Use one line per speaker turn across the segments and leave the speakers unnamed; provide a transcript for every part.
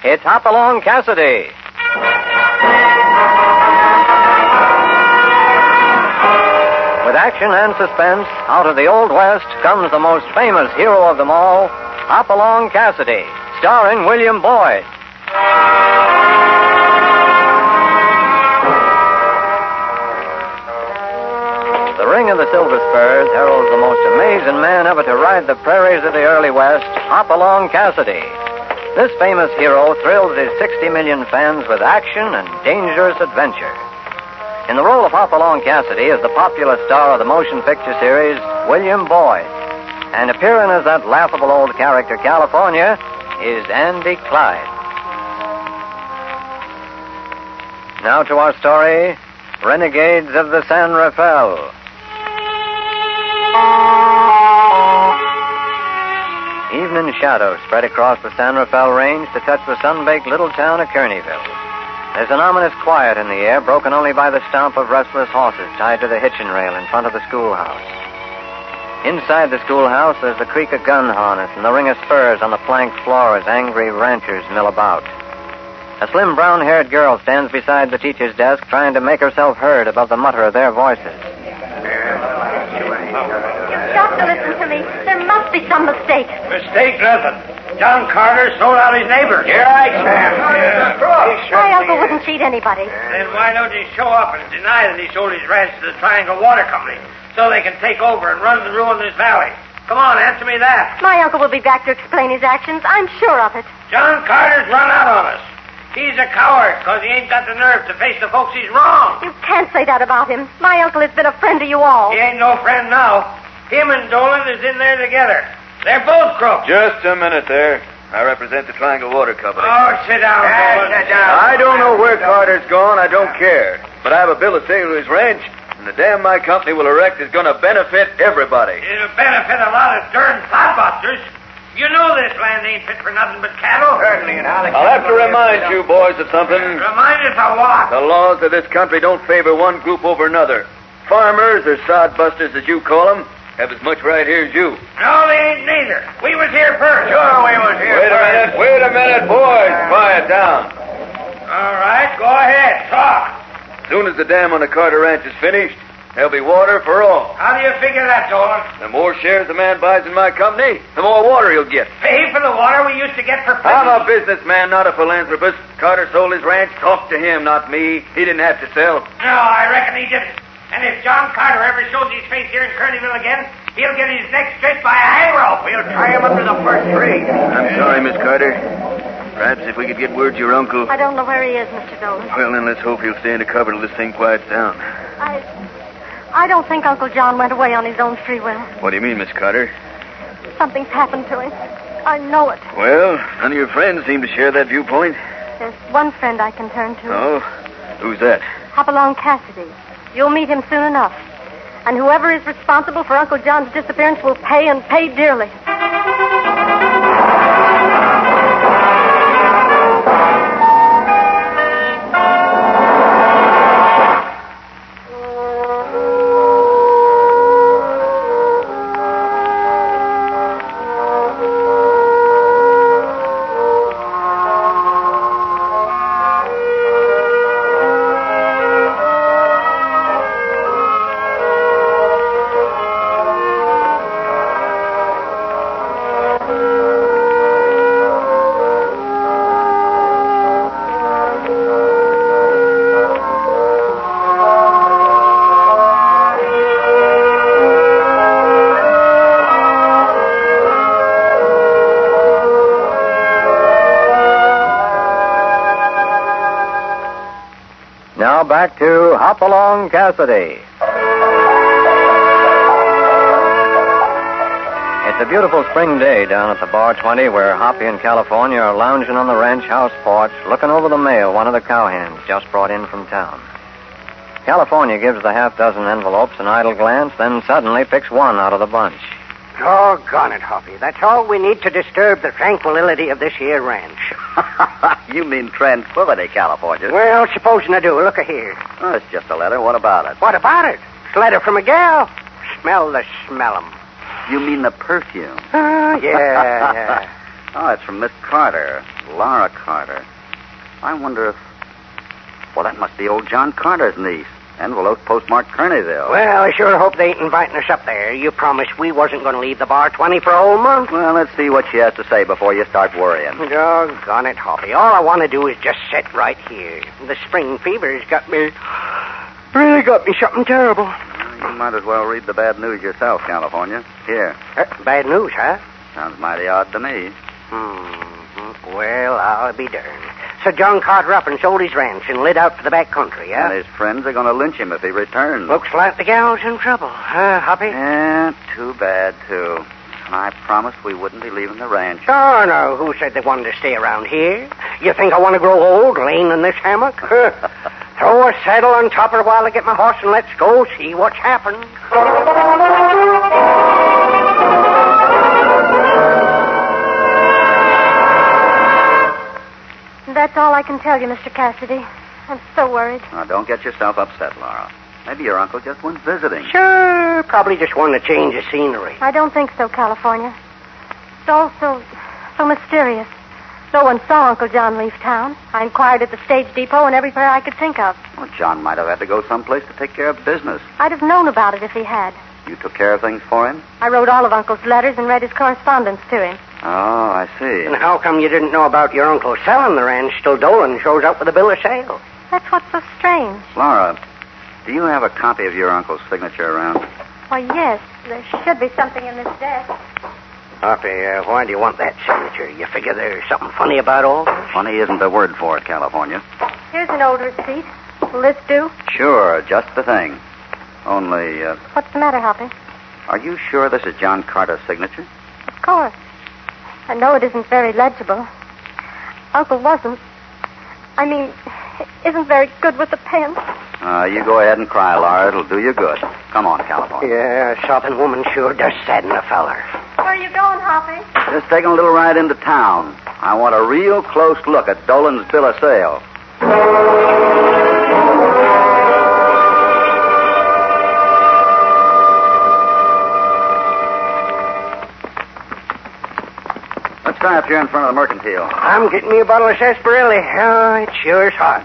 it's Hopalong Cassidy. With action and suspense, out of the Old West comes the most famous hero of them all, Hopalong Cassidy, starring William Boyd. The ring of the Silver Spurs heralds the most amazing man ever to ride the prairies of the early West, Hopalong Cassidy. This famous hero thrills his 60 million fans with action and dangerous adventure. In the role of Hopalong Cassidy is the popular star of the motion picture series, William Boyd. And appearing as that laughable old character, California, is Andy Clyde. Now to our story, Renegades of the San Rafael. Evening shadows spread across the San Rafael range to touch the sun-baked little town of Kearneyville. There's an ominous quiet in the air, broken only by the stomp of restless horses tied to the hitching rail in front of the schoolhouse. Inside the schoolhouse, there's the creak of gun harness and the ring of spurs on the planked floor as angry ranchers mill about. A slim brown-haired girl stands beside the teacher's desk trying to make herself heard above the mutter of their voices.
You've got to listen to me. There must be some mistake.
Mistake nothing. John Carter sold out his neighbor. You're right, Sam.
My uncle wouldn't cheat anybody.
Then why don't he show up and deny that he sold his ranch to the Triangle Water Company so they can take over and run and ruin this valley? Come on, answer me that.
My uncle will be back to explain his actions. I'm sure of it.
John Carter's run out on us. He's a coward because he ain't got the nerve to face the folks he's wronged.
You can't say that about him. My uncle has been a friend to you all.
He ain't no friend now. Him and Dolan is in there together. They're both crooks.
Just a minute there. I represent the Triangle Water Company.
Oh, sit down, Dolan.
Sit down. I don't know where Carter's gone. I don't care. But I have a bill of sale to his ranch, and the dam my company will erect is going to benefit everybody.
It'll benefit a lot of darn clodbusters. You know this land ain't fit for nothing but cattle.
Certainly, and I'll have to remind you boys of something.
Remind us of what?
The laws of this country don't favor one group over another. Farmers, or sodbusters as you call them, have as much right here as you.
No, they ain't neither. We was here first.
Sure, we was here first. Wait a minute, boys. Quiet down.
All right, go ahead. Talk.
As soon as the dam on the Carter Ranch is finished, there'll be water for all.
How do you figure that, Dolan?
The more shares the man buys in my company, the more water he'll get.
Pay for the water we used to get for free.
I'm a businessman, not a philanthropist. Carter sold his ranch. Talk to him, not me. He didn't have to sell.
No, I reckon he didn't. And if John Carter ever shows his face here in Kearneyville again, he'll get his neck stretched by a hang rope. We'll tie him under the first tree.
I'm sorry, Miss Carter. Perhaps if we could get word to your uncle.
I don't know where he is, Mr. Dolan.
Well, then let's hope he'll stay in the cover till this thing quiets down.
I don't think Uncle John went away on his own free will.
What do you mean, Miss Carter?
Something's happened to him. I know it.
Well, none of your friends seem to share that viewpoint.
There's one friend I can turn to.
Oh? Who's that?
Hopalong Cassidy. You'll meet him soon enough. And whoever is responsible for Uncle John's disappearance will pay, and pay dearly.
Now back to Hopalong Cassidy. It's a beautiful spring day down at the Bar 20 where Hoppy and California are lounging on the ranch house porch looking over the mail one of the cowhands just brought in from town. California gives the half-dozen envelopes an idle glance, then suddenly picks one out of the bunch.
Doggone it, Hoppy. That's all we need to disturb the tranquility of this here ranch.
You mean tranquility, California?
Well, supposing I do. Look here.
Oh, it's just a letter. What about it?
What about it? It's a letter from a gal. Smell the smell 'em.
You mean the perfume?
Yeah.
Oh, it's from Miss Carter. Laura Carter. I wonder if... Well, that must be old John Carter's niece. Envelope postmarked Kearneyville.
Well, I sure hope they ain't inviting us up there. You promised we wasn't going to leave the bar 20 for a whole month.
Well, let's see what she has to say before you start worrying.
Doggone it, Hoppy. All I want to do is just sit right here. The spring fever's got me... Really got me something terrible.
You might as well read the bad news yourself, California. Here.
Bad news, huh?
Sounds mighty odd to me.
Well, I'll be darned. So John Carter up and sold his ranch and lit out for the back country, huh?
And his friends are going to lynch him if he returns.
Looks like the gal's in trouble, huh, Hoppy?
Yeah, too bad, too. I promised we wouldn't be leaving the ranch.
Oh, no. Who said they wanted to stay around here? You think I want to grow old laying in this hammock? Throw a saddle on top of it while I get my horse and let's go see what's happened.
That's all I can tell you, Mr. Cassidy. I'm so worried.
Now, don't get yourself upset, Laura. Maybe your uncle just went visiting.
Sure, probably just wanted to change the scenery.
I don't think so, California. It's all so mysterious. No one saw Uncle John leave town. I inquired at the stage depot and everywhere I could think of.
Well, John might have had to go someplace to take care of business.
I'd have known about it if he had.
You took care of things for him?
I wrote all of Uncle's letters and read his correspondence to him.
Oh, I see.
And how come you didn't know about your uncle selling the ranch till Dolan shows up with a bill of sale?
That's what's so strange.
Laura, do you have a copy of your uncle's signature around?
Why, yes. There should be something in this desk.
Hoppy, why do you want that signature? You figure there's something funny about all this?
Funny isn't the word for it, California.
Here's an old receipt. Will this do?
Sure, just the thing. Only,
What's the matter, Hoppy?
are you sure this is John Carter's signature?
Of course. I know it isn't very legible. Uncle wasn't. I mean, isn't very good with the pen.
You go ahead and cry, Laura. It'll do you good. Come on, California.
Yeah, a sopping woman sure does sadden a feller.
Where are you going, Hoppy?
Just taking a little ride into town. I want a real close look at Dolan's bill of sale. Let's try up here in front of the mercantile.
I'm getting me a bottle of sarsaparilla. Oh, it sure is hot.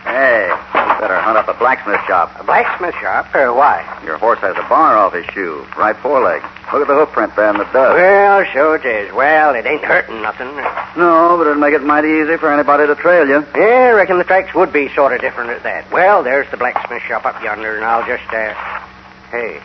Hey, you better hunt up a blacksmith shop.
A blacksmith shop? Why?
Your horse has a bar off his shoe, right foreleg. Look at the hoof print there in the dust.
Well, so it is. Well, it ain't hurting nothing.
No, but it'll make it mighty easy for anybody to trail you.
Yeah, I reckon the tracks would be sort of different at that. Well, there's the blacksmith shop up yonder, and I'll just, Hey,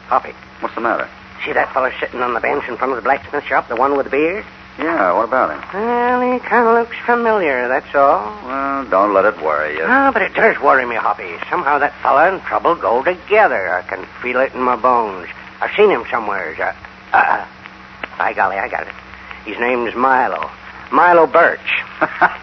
Hoppy,
What's the matter?
see that fellow sitting on the bench in front of the blacksmith shop, the one with the beard?
Yeah, what about him?
Well, he kind of looks familiar, that's all.
Well, don't let it worry you.
No, but it does worry me, Hoppy. Somehow that fella and trouble go together. I can feel it in my bones. I've seen him somewheres. By golly, I got it. His name's Milo. Milo Birch.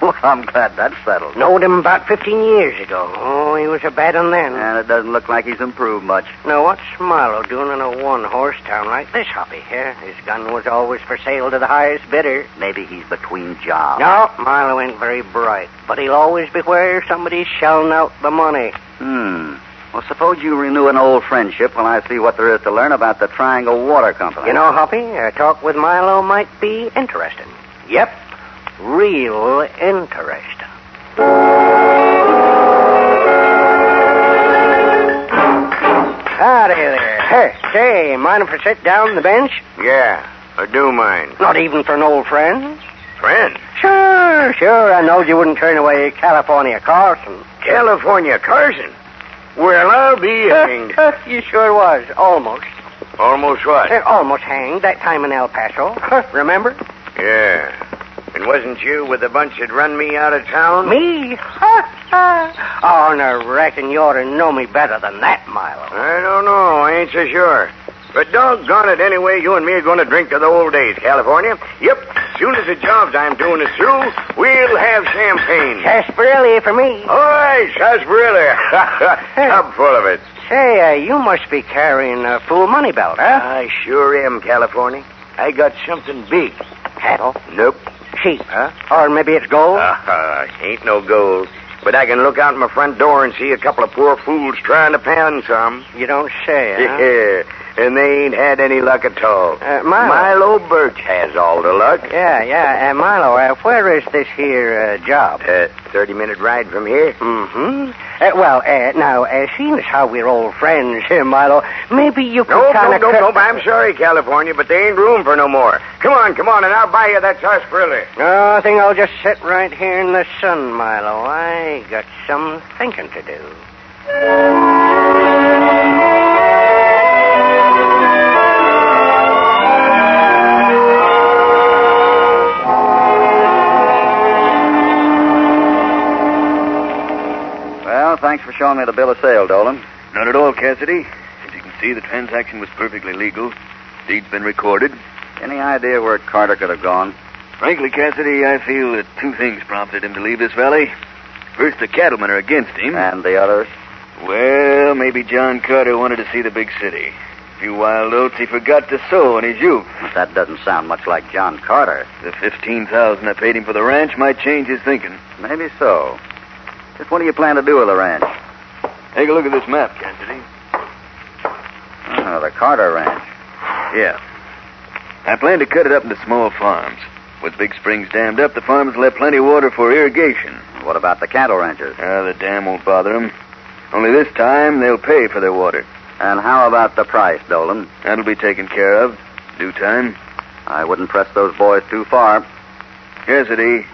Well, I'm glad that's settled.
Knowed him about 15 years ago. Oh, he was a bad one then.
And it doesn't look like he's improved much.
Now, what's Milo doing in a one-horse town like this, Hoppy? His gun was always for sale to the highest bidder.
Maybe he's between jobs.
No, Milo ain't very bright, but he'll always be where somebody's shelling out the money.
Well, suppose you renew an old friendship while I see what there is to learn about the Triangle Water Company.
You know, Hoppy, a talk with Milo might be interesting. Yep, real interesting. Howdy there. Hey, say, mind if I sit down on the bench?
Yeah, I do mind.
Not even for an old friend?
Friend?
Sure. I know you wouldn't turn away California Carson.
California Carson? Well, I'll be hanged.
You sure was. Almost.
Almost what?
Almost hanged that time in El Paso. Remember?
Yeah. And wasn't you with the bunch that run me out of town?
Me? Oh, and I reckon you ought to know me better than that, Milo.
I don't know. I ain't so sure. But doggone it, anyway, you and me are going to drink to the old days, California. Yep. Soon as the jobs I'm doing is through, we'll have champagne.
Sarsaparilla for me.
All right, sarsaparilla. Tub full of it.
Say, you must be carrying a full money belt, huh?
I sure am, California. I got something big.
Cattle?
Nope.
Sheep, huh? Or maybe it's gold?
Ain't no gold. But I can look out my front door and see a couple of poor fools trying to pan some.
You don't say, huh?
Yeah. and they ain't had any luck at all.
Milo.
Milo Birch has all the luck.
Yeah. Milo, where is this here job?
30-minute ride from here.
Mm-hmm. Now, seeing as how we're old friends here, Milo, maybe you could kind of...
Nope. I'm sorry, California, but there ain't room for no more. Come on, and I'll buy you that sarsaparilla.
No, I think I'll just sit right here in the sun, Milo. I got some thinking to do.
Well, thanks for showing me the bill of sale, Dolan.
Not at all, Cassidy. As you can see, the transaction was perfectly legal. Deed's been recorded.
Any idea where Carter could have gone?
Frankly, Cassidy, I feel that two things prompted him to leave this valley. First, the cattlemen are against him.
And the others?
Well, maybe John Carter wanted to see the big city. A few wild oats he forgot to sow in his youth.
But that doesn't sound much like John Carter.
The $15,000 I paid him for the ranch might change his thinking.
Maybe so. Just what do you plan to do with the ranch?
Take a look at this map, Cassidy.
Oh, the Carter ranch.
Yeah. I plan to cut it up into small farms. With big springs dammed up, the farmers will have plenty of water for irrigation.
What about the cattle ranchers?
The dam won't bother them. Only this time, they'll pay for their water.
And how about the price, Dolan?
That'll be taken care of. Due time.
I wouldn't press those boys too far.
Cassidy,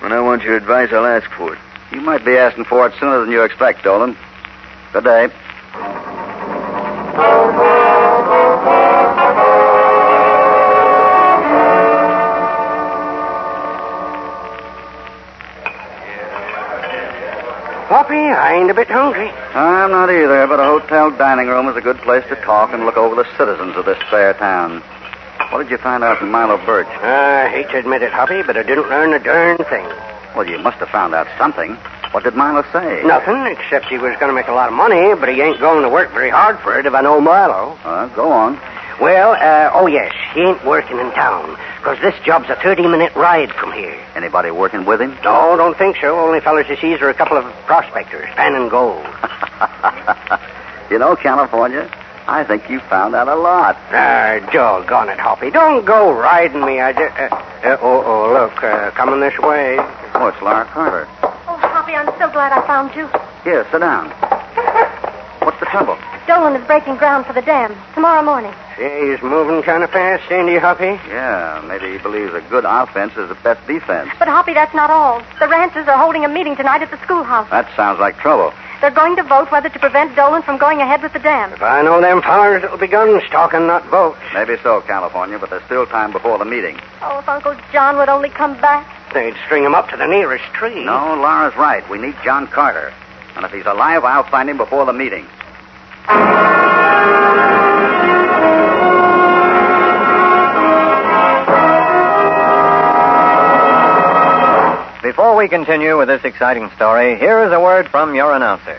when I want your advice, I'll ask for it.
You might be asking for it sooner than you expect, Dolan. Good day.
Hoppy, I ain't a bit hungry.
I'm not either, but a hotel dining room is a good place to talk and look over the citizens of this fair town. What did you find out from Milo Birch?
I hate to admit it, Hoppy, but I didn't learn a darn thing.
Well, you must have found out something. What did Milo say?
Nothing, except he was going to make a lot of money, but he ain't going to work very hard for it if I know Milo.
Go on.
Well, yes, he ain't working in town, because this job's a 30-minute ride from here.
Anybody working with him?
No, don't think so. Only fellas he sees are a couple of prospectors, panning gold.
You know, California, I think you found out a lot.
Doggone it, Hoppy. Don't go riding me. Look, coming this way.
Oh, it's Laura Carter.
Oh, Hoppy, I'm so glad I found you.
Here, sit down. What's the trouble?
Dolan is breaking ground for the dam tomorrow morning.
He's moving kind of fast, ain't he, Hoppy?
Yeah, maybe he believes a good offense is the best defense.
But, Hoppy, that's not all. The ranchers are holding a meeting tonight at the schoolhouse.
That sounds like trouble.
They're going to vote whether to prevent Dolan from going ahead with the dam.
If I know them fellers, it'll be guns talking, not votes.
Maybe so, California, but there's still time before the meeting.
Oh, if Uncle John would only come back.
They'd string him up to the nearest tree.
No, Laura's right. We need John Carter. And if he's alive, I'll find him before the meeting.
Before we continue with this exciting story, here is a word from your announcer.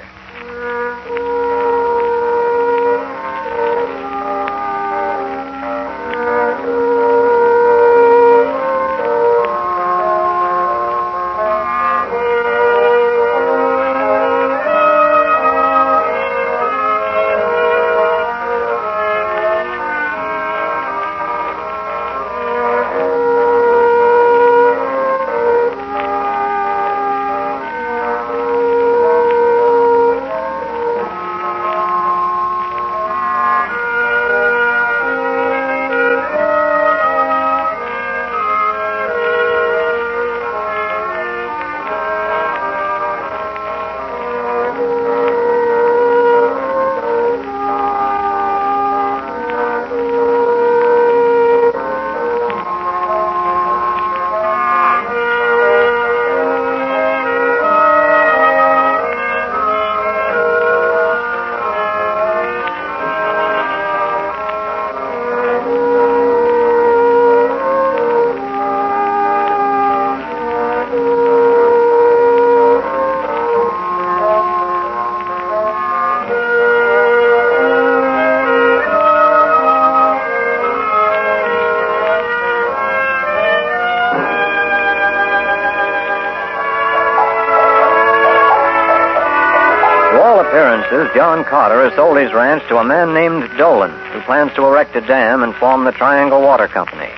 all appearances, John Carter has sold his ranch to a man named Dolan, who plans to erect a dam and form the Triangle Water Company.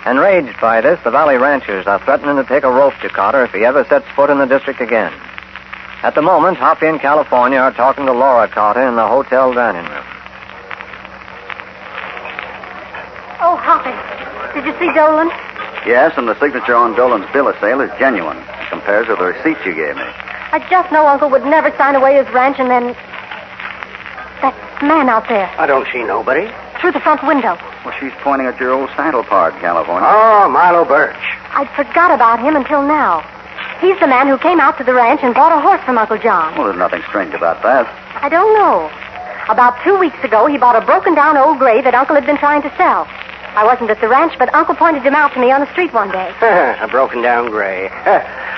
Enraged by this, the Valley ranchers are threatening to take a rope to Carter if he ever sets foot in the district again. At the moment, Hoppy and California are talking to Laura Carter in the hotel dining room.
Oh, Hoppy, did you see Dolan?
Yes, and the signature on Dolan's bill of sale is genuine. It compares with the receipt you gave me.
I just know Uncle would never sign away his ranch and then... That man out there,
I don't see nobody.
through the front window.
Well, she's pointing at your old saddle part, California.
Oh, Milo Birch.
I'd forgot about him until now. He's the man who came out to the ranch and bought a horse from Uncle John.
Well, there's nothing strange about that.
I don't know. About 2 weeks ago, he bought a broken-down old gray that Uncle had been trying to sell. I wasn't at the ranch, but Uncle pointed him out to me on the street one day.
A broken-down gray.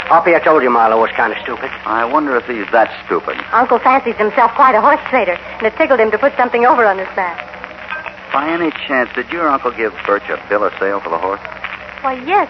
Hoppy, I told you Milo was kind of stupid.
I wonder if he's that stupid.
Uncle fancies himself quite a horse trader, and it tickled him to put something over on this man.
By any chance, did your uncle give Birch a bill of sale for the horse?
Why, yes.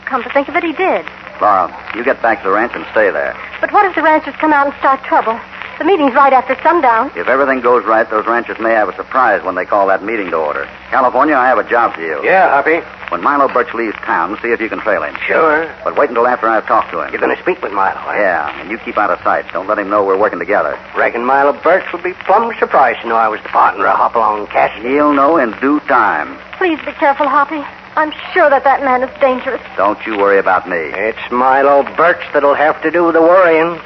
Come to think of it, he did.
Laura, you get back to the ranch and stay there.
But what if the ranchers come out and start trouble? The meeting's right after sundown.
If everything goes right, those ranchers may have a surprise when they call that meeting to order. California, I have a job for you.
Yeah, Hoppy.
When Milo Birch leaves town, see if you can trail him.
Sure.
But wait until after I've talked to him.
You're going to speak with Milo, eh?
Yeah, and you keep out of sight. Don't let him know we're working together.
Reckon Milo Birch would be plumb surprised to know I was the partner of Hopalong Cassidy.
He'll know in due time.
Please be careful, Hoppy. I'm sure that man is dangerous.
Don't you worry about me.
It's Milo Birch that'll have to do the worrying.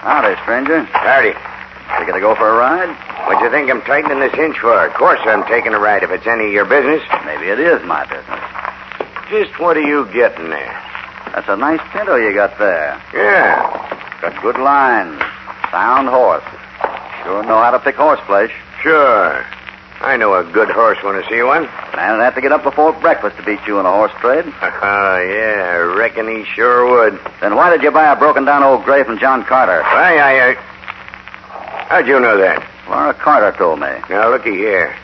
Howdy, stranger.
Howdy.
You gonna go for a ride?
What you think I'm tightening this hinge for? Of course I'm taking a ride if it's any of your business.
Maybe it is my business.
Just what are you getting there?
That's a nice pinto you got there.
Yeah,
Got good lines. Sound horse. Sure know how to pick horse flesh.
sure. I know a good horse when I see one.
I'd have to get up before breakfast to beat you in a horse trade.
Oh, yeah, I reckon he sure would.
Then why did you buy a broken-down old gray from John Carter?
How'd you know that?
Laura Carter told me.
Now, looky here.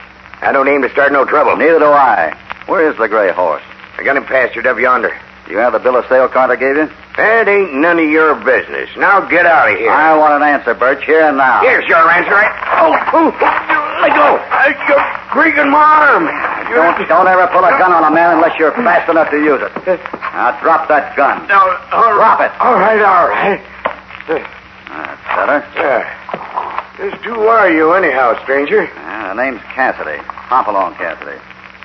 I don't aim to start no trouble.
Neither do I. Where is the gray horse?
I got him pastured up yonder.
You have the bill of sale Carter gave you?
That ain't none of your business. Now get out of here.
I want an answer, Birch, here and now.
Here's your answer. Let go. You're breaking my arm.
Don't ever pull a gun on a man unless you're fast enough to use it. Now drop that gun.
No,
Drop it.
All right.
That's better.
Just who are you anyhow, stranger?
The name's Cassidy. Hopalong Cassidy.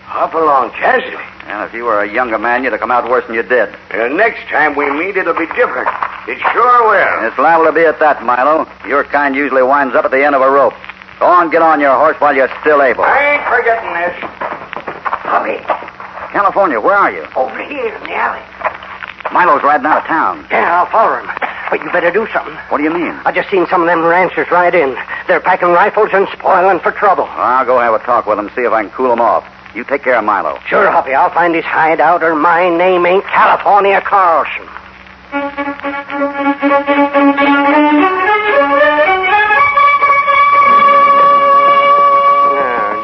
Hopalong Cassidy.
And if you were a younger man, you'd have come out worse than you did.
Next time we meet, it'll be different. It sure will.
It's liable to be at that, Milo. Your kind usually winds up at the end of a rope. Go on, get on your horse while you're still able.
I ain't forgetting this.
Hoppy,
California, where are you?
over here in the alley.
Milo's riding out of town.
Yeah, I'll follow him. But you better do something.
What do you mean?
I just seen some of them ranchers ride in. They're packing rifles and spoiling for trouble.
I'll go have a talk with them, see if I can cool them off. You take care of Milo.
Sure, Hoppy, I'll find his hideout, or my name ain't California Carson.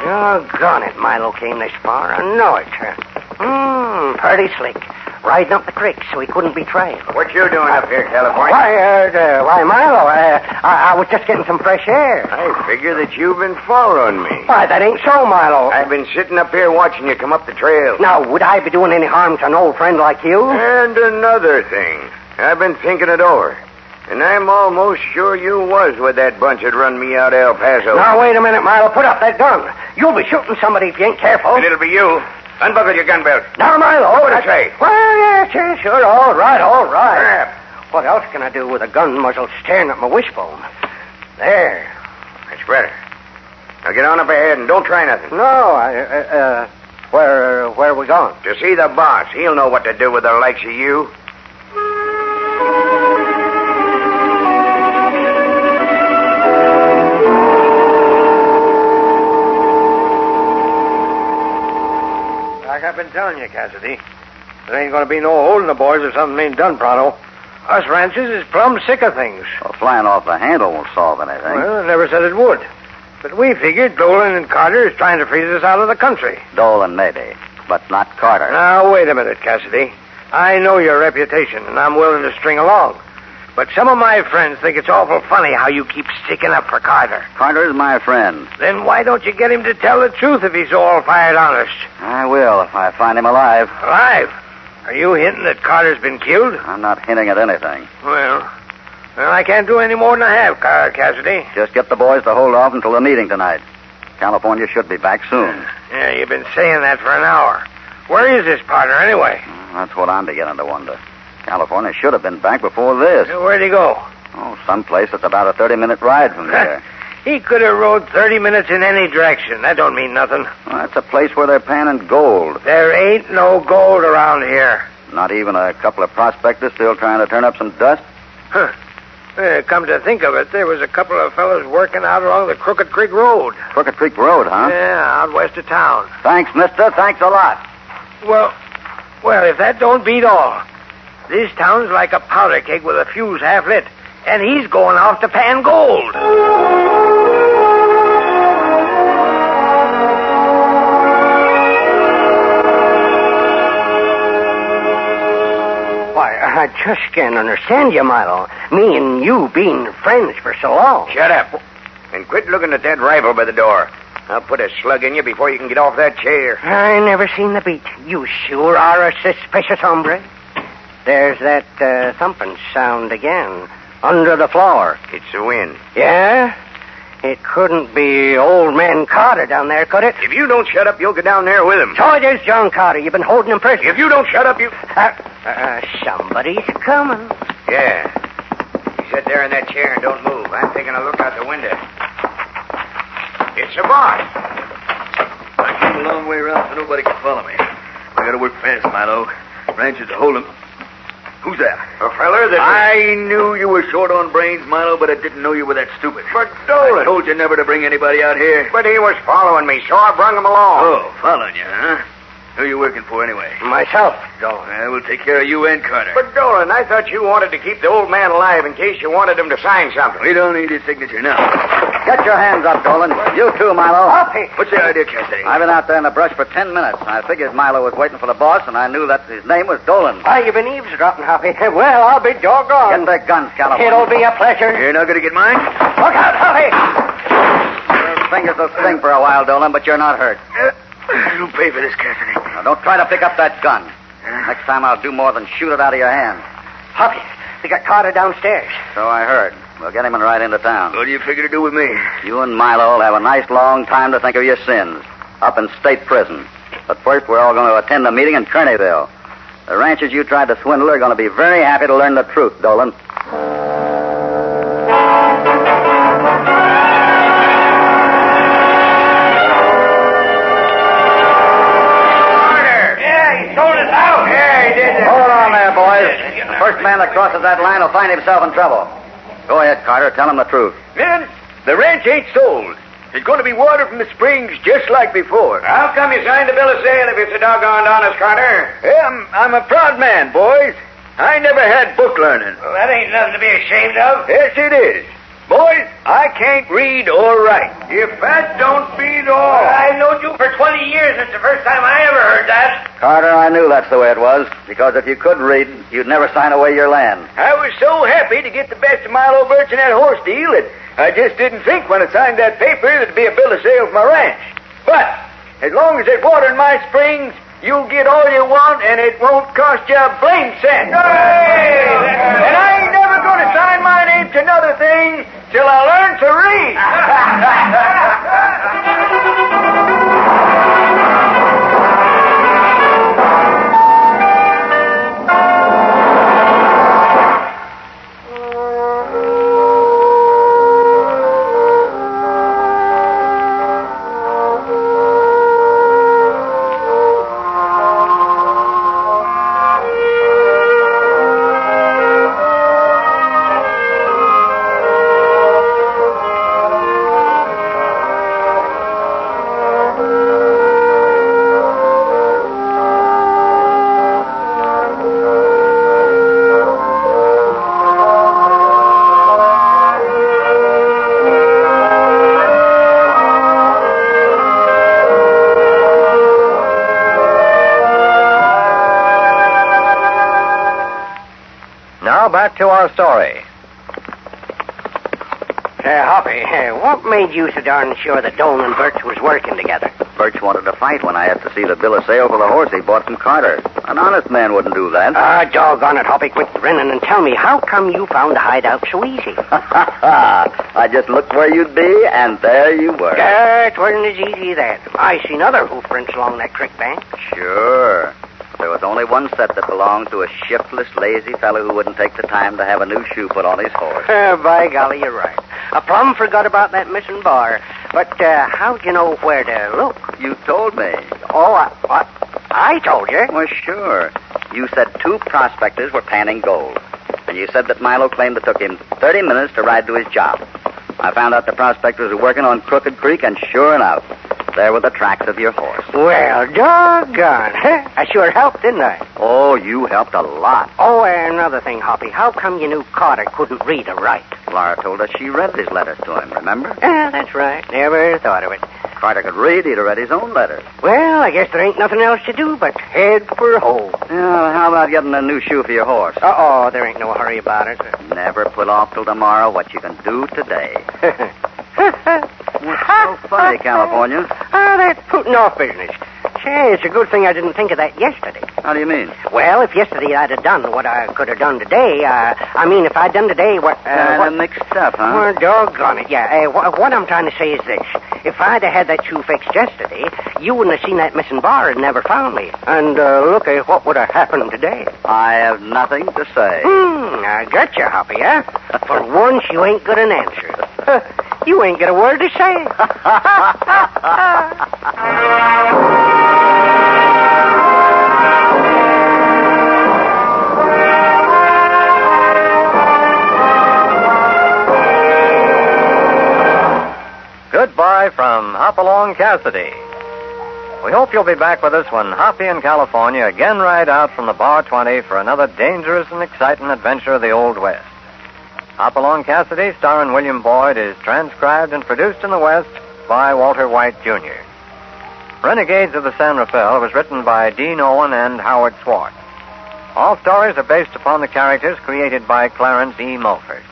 Doggone it, Milo came this far. I know it. Pretty slick. Riding up the creek so he couldn't be trailed.
What you doing up here, California?
Why, Milo, I was just getting some fresh air.
I figure that you've been following me.
Why, that ain't so, Milo.
I've been sitting up here watching you come up the trail.
Now, would I be doing any harm to an old friend like you?
And another thing. I've been thinking it over. And I'm almost sure you was with that bunch that run me out of El Paso.
Now, wait a minute, Milo. Put up that gun. You'll be shooting somebody if you ain't careful.
And it'll be you. Unbuckle your gun belt.
Now, Milo.
What did I say?
Well, yeah, sure. All right. What else can I do with a gun muzzle staring at my wishbone? There.
That's better. Now get on up ahead and don't try nothing.
No, where are we going?
To see the boss. He'll know what to do with the likes of you.
Like I've been telling you, Cassidy, there ain't going to be no holding the boys if something ain't done pronto. Us ranchers is plumb sick of things.
Well, flying off the handle won't solve anything.
Well, I never said it would. But we figured Dolan and Carter is trying to freeze us out of the country.
Dolan, maybe, but not Carter.
Now, wait a minute, Cassidy. I know your reputation, and I'm willing to string along. But some of my friends think it's awful funny how you keep sticking up for Carter.
Carter's my friend.
Then why don't you get him to tell the truth if he's all-fired honest?
I will if I find him alive.
Alive? Are you hinting that Carter's been killed?
I'm not hinting at anything.
Well, I can't do any more than I have, Cassidy.
Just get the boys to hold off until the meeting tonight. California should be back soon.
Yeah, you've been saying that for an hour. Where is this partner, anyway?
That's what I'm beginning to wonder. California should have been back before this.
Where'd he go?
Oh, someplace that's about a 30-minute ride from here.
He could have rode 30 minutes in any direction. That don't mean nothing.
Well, that's a place where they're panning gold.
There ain't no gold around here.
Not even a couple of prospectors still trying to turn up some dust?
Huh. Come to think of it, there was a couple of fellows working out along the Crooked Creek Road.
Crooked Creek Road, huh?
Yeah, out west of town.
Thanks, mister. Thanks a lot.
Well, if that don't beat all. This town's like a powder keg with a fuse half lit, and he's going off to pan gold.
Why, I just can't understand you, Milo. Me and you being friends for so long.
Shut up. And quit looking at that rifle by the door. I'll put a slug in you before you can get off that chair.
I never seen the beat. You sure are a suspicious hombre. There's that thumping sound again. Under the floor.
It's the wind.
Yeah? It couldn't be old man Carter down there, could it?
If you don't shut up, you'll go down there with him.
So it is John Carter. You've been holding him prisoner.
If you don't shut up, you...
Somebody's coming.
Yeah. You sit there in that chair and don't move. I'm taking a look out the window. It's the boss.
I came a long way around so nobody can follow me. I gotta work fast, Milo. Ranches to hold him. Who's that?
A feller that...
I knew you were short on brains, Milo, but I didn't know you were that stupid.
But Dolan...
I told you never to bring anybody out here.
But he was following me, so I brung him along.
Oh, following you, huh? Who are you working for anyway?
Myself.
Dolan. I will take care of you and Carter.
But, Dolan, I thought you wanted to keep the old man alive in case you wanted him to sign something.
We don't need his signature now.
Get your hands up, Dolan. You too, Milo.
Hoppy.
What's the idea, Cassidy?
I've been out there in the brush for 10 minutes. I figured Milo was waiting for the boss, and I knew that his name was Dolan.
Why, you've been eavesdropping, Hoppy. Well, I'll be doggone.
Get their guns, California.
It'll be a pleasure.
You're not going to get mine?
Look out, Hoppy.
Your fingers will sting for a while, Dolan, but you're not hurt.
You'll pay for this, Cassidy.
Now, don't try to pick up that gun. Next time I'll do more than shoot it out of your hand.
Hoppy, they got Carter downstairs.
So I heard. We'll get him and ride into town.
What do you figure to do with me?
You and Milo will have a nice long time to think of your sins. Up in state prison. But first, we're all going to attend a meeting in Kearneyville. The ranchers you tried to swindle are going to be very happy to learn the truth, Dolan. First man that crosses that line will find himself in trouble. Go ahead, Carter. Tell him the truth.
Men, the ranch ain't sold. It's going to be water from the springs just like before.
How come you signed a bill of sale if it's a doggone honest, Carter?
Yeah, I'm a proud man, boys. I never had book learning.
Well, that ain't nothing to be ashamed of.
Yes, it is. Boys, I can't read or write.
If that don't beat all. I've known you for 20 years. It's the first time I ever heard that.
Carter, I knew that's the way it was. Because if you could read, you'd never sign away your land.
I was so happy to get the best of Milo Birch in that horse deal that I just didn't think when I signed that paper there'd be a bill of sale for my ranch. But as long as there's water in my springs, you'll get all you want, and it won't cost you a blame cent. Hey! And I ain't never going to sign my name to another thing till I learn to read.
now back to our story.
Hoppy, what made you so darn sure that Dolan and Birch was working together?
Birch wanted to fight when I had to see the bill of sale for the horse he bought from Carter. An honest man wouldn't do that.
Doggone it, Hoppy, quit grinning and tell me, how come you found the hideout so easy?
I just looked where you'd be, and there you were.
It wasn't as easy as that. I seen other hoof prints along that creek bank.
Sure. There was only one set that belonged to a shiftless, lazy fellow who wouldn't take the time to have a new shoe put on his horse.
By golly, you're right. I plumb forgot about that missing bar. But how'd you know where to look?
You told me.
Oh, I told you?
Well, sure. You said 2 prospectors were panning gold. And you said that Milo claimed it took him 30 minutes to ride to his job. I found out the prospectors were working on Crooked Creek, and sure enough, there were the tracks of your horse.
Well, doggone. I sure helped, didn't I?
Oh, you helped a lot.
Oh, another thing, Hoppy. How come you knew Carter couldn't read or write?
Laura told us she read his letters to him, remember?
Yeah, that's right. Never thought of it.
Carter could read, he'd have read his own letters.
Well, I guess there ain't nothing else to do but head for home.
Yeah, how about getting a new shoe for your horse?
Uh-oh, there ain't no hurry about it.
Never put off till tomorrow what you can do today. What's so funny, California?
That's putting off business. Say, it's a good thing I didn't think of that yesterday.
How do you mean?
Well, if yesterday I'd have done what I could have done today, if I'd done today what...
mixed up, huh?
Well, doggone it, yeah. What I'm trying to say is this. If I'd have had that shoe fixed yesterday, you wouldn't have seen that missing bar and never found me. And look at what would have happened today.
I have nothing to say.
I got you, Hoppy, huh? For once, you ain't got an answer. You ain't got a word to say.
Goodbye from Hopalong Cassidy. We hope you'll be back with us when Hoppy and California again ride out from the Bar 20 for another dangerous and exciting adventure of the Old West. Hopalong Cassidy, starring William Boyd, is transcribed and produced in the West by Walter White, Jr. Renegades of the San Rafael was written by Dean Owen and Howard Swart. All stories are based upon the characters created by Clarence E. Mulford.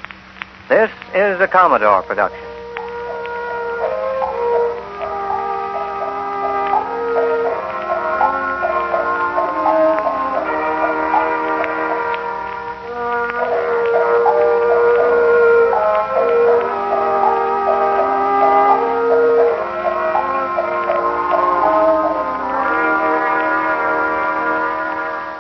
This is a Commodore production.